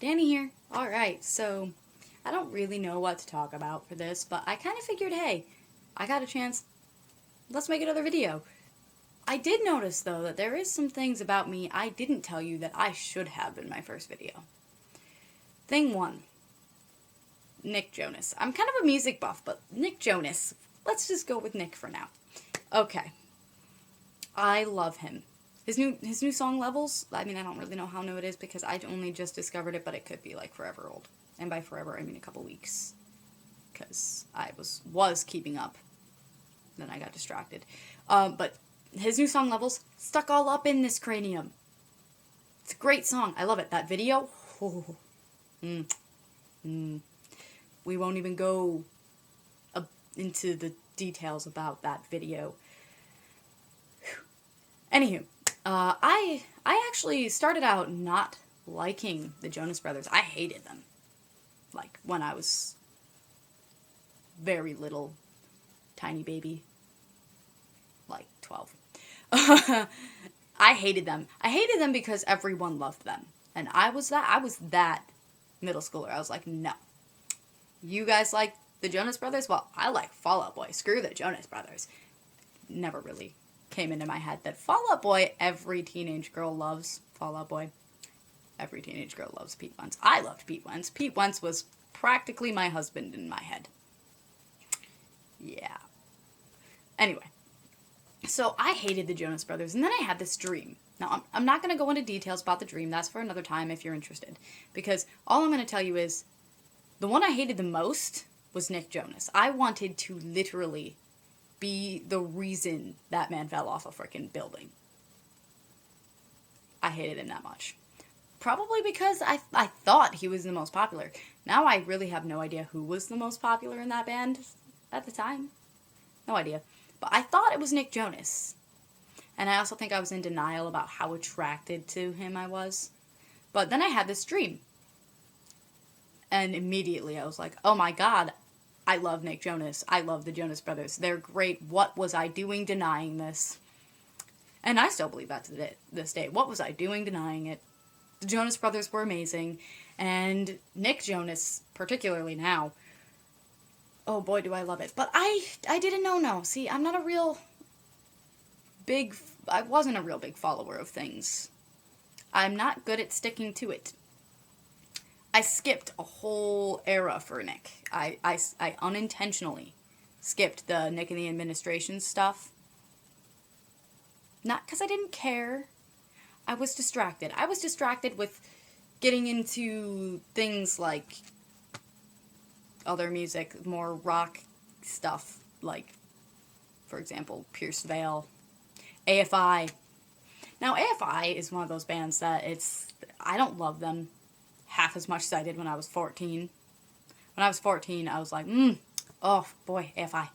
Danny here. Alright, so I don't really know what to talk about for this, but I kind of figured, hey, I got a chance, let's make another video. I did notice, though, that there is some things about me I didn't tell you that I should have in my first video. Thing one, Nick Jonas. I'm kind of a music buff, but Nick Jonas, let's just go with Nick for now. Okay. I love him. His new song Levels, I mean, I don't really know how new it is because I only just discovered it, but it could be like forever old. And by forever, I mean a couple weeks. Because I was keeping up. Then I got distracted. But his new song Levels, stuck all up in this cranium. It's a great song. I love it. That video, we won't even go into the details about that video. Anywho, I actually started out not liking the Jonas Brothers. I hated them. Like, when I was very little, tiny baby. Like, 12. I hated them. I hated them because everyone loved them. And I was that middle schooler. I was like, no. You guys like the Jonas Brothers? Well, I like Fall Out Boy. Screw the Jonas Brothers. Never really came into my head that Fall Out Boy, every teenage girl loves Fall Out Boy. Every teenage girl loves Pete Wentz. I loved Pete Wentz. Pete Wentz was practically my husband in my head. Yeah. Anyway. So I hated the Jonas Brothers, and then I had this dream. Now, I'm not going to go into details about the dream. That's for another time if you're interested. Because all I'm going to tell you is, the one I hated the most was Nick Jonas. I wanted to literally be the reason that man fell off a freaking building. I hated him that much. Probably because I thought he was the most popular. Now I really have no idea who was the most popular in that band at the time. No idea. But I thought it was Nick Jonas. And I also think I was in denial about how attracted to him I was. But then I had this dream. And immediately I was like, oh my god, I love Nick Jonas. I love the Jonas Brothers. They're great. What was I doing denying this? And I still believe that to this day. What was I doing denying it? The Jonas Brothers were amazing. And Nick Jonas, particularly now, oh boy, do I love it. But I didn't know. See, I wasn't a real big follower of things. I'm not good at sticking to it. I skipped a whole era for Nick. I unintentionally skipped the Nick and the Administration stuff. Not because I didn't care. I was distracted. I was distracted with getting into things like other music, more rock stuff, like, for example, Pierce Veil, AFI. Now, AFI is one of those bands that I don't love them half as much as I did when I was 14. When I was 14, I was like, oh boy, AFI.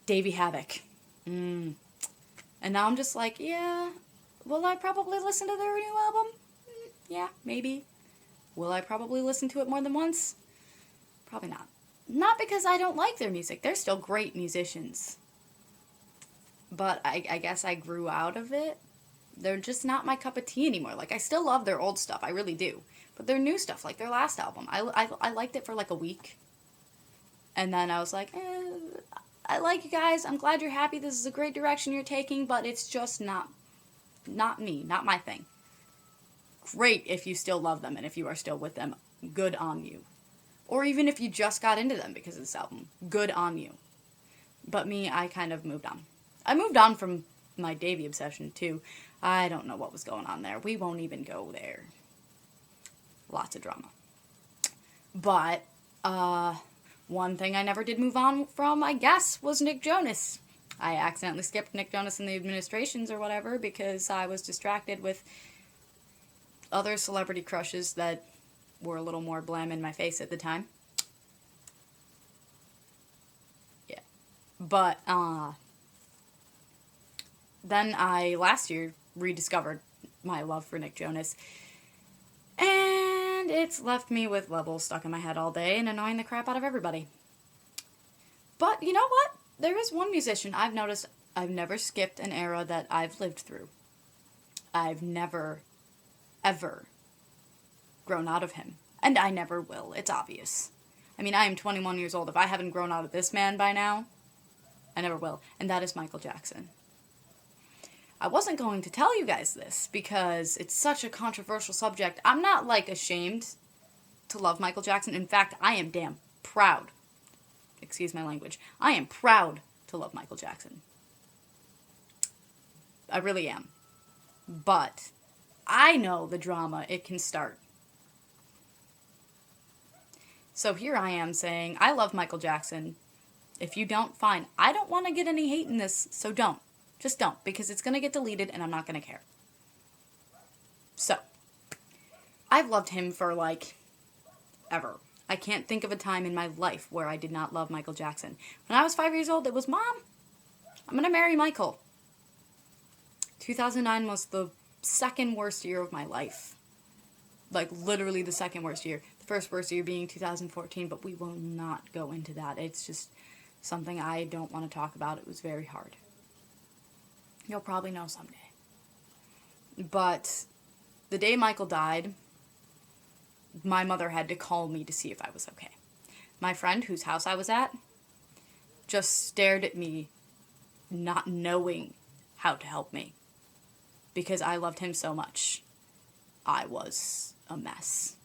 Davey Havoc. And now I'm just like, yeah, will I probably listen to their new album? Yeah, maybe. Will I probably listen to it more than once? Probably not. Not because I don't like their music. They're still great musicians. But I guess I grew out of it. They're just not my cup of tea anymore. Like, I still love their old stuff. I really do. But their new stuff, like their last album, I liked it for like a week. And then I was like, I like you guys. I'm glad you're happy. This is a great direction you're taking. But it's just not me. Not my thing. Great if you still love them and if you are still with them. Good on you. Or even if you just got into them because of this album. Good on you. But me, I kind of moved on. I moved on from my Davey obsession, too. I don't know what was going on there. We won't even go there. Lots of drama. But, one thing I never did move on from, I guess, was Nick Jonas. I accidentally skipped Nick Jonas and the Administrations or whatever because I was distracted with other celebrity crushes that were a little more blam in my face at the time. Yeah. But, then I, last year, rediscovered my love for Nick Jonas. And it's left me with Levels stuck in my head all day and annoying the crap out of everybody. But, you know what? There is one musician I've noticed I've never skipped an era that I've lived through. I've never, ever grown out of him. And I never will. It's obvious. I mean, I am 21 years old. If I haven't grown out of this man by now, I never will. And that is Michael Jackson. I wasn't going to tell you guys this because it's such a controversial subject. I'm not, like, ashamed to love Michael Jackson. In fact, I am damn proud. Excuse my language. I am proud to love Michael Jackson. I really am. But I know the drama it can start. So here I am saying, I love Michael Jackson. If you don't, fine. I don't want to get any hate in this, so don't. Just don't, because it's going to get deleted and I'm not going to care. So, I've loved him for, like, ever. I can't think of a time in my life where I did not love Michael Jackson. When I was 5 years old, it was, Mom, I'm going to marry Michael. 2009 was the second worst year of my life. Like, literally the second worst year. The first worst year being 2014, but we will not go into that. It's just something I don't want to talk about. It was very hard. You'll probably know someday. But the day Michael died, my mother had to call me to see if I was okay. My friend, whose house I was at, just stared at me, not knowing how to help me. Because I loved him so much. I was a mess.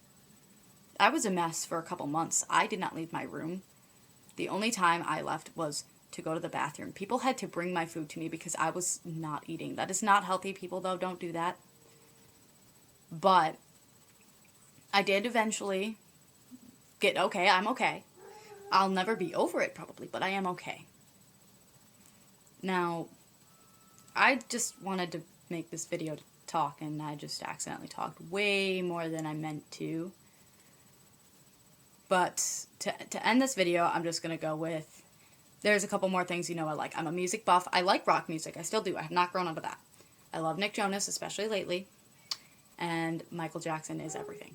I was a mess for a couple months. I did not leave my room. The only time I left was to go to the bathroom. People had to bring my food to me because I was not eating. That is not healthy, people, though. Don't do that. But I did eventually get okay. I'm okay. I'll never be over it, probably, but I am okay. Now, I just wanted to make this video to talk, and I just accidentally talked way more than I meant to. But to end this video, I'm just going to go with, there's a couple more things you know I like. I'm a music buff. I like rock music. I still do. I have not grown out of that. I love Nick Jonas, especially lately. And Michael Jackson is everything.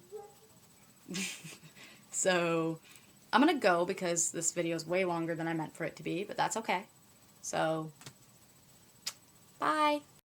So, I'm going to go because this video is way longer than I meant for it to be, but that's okay. So, bye.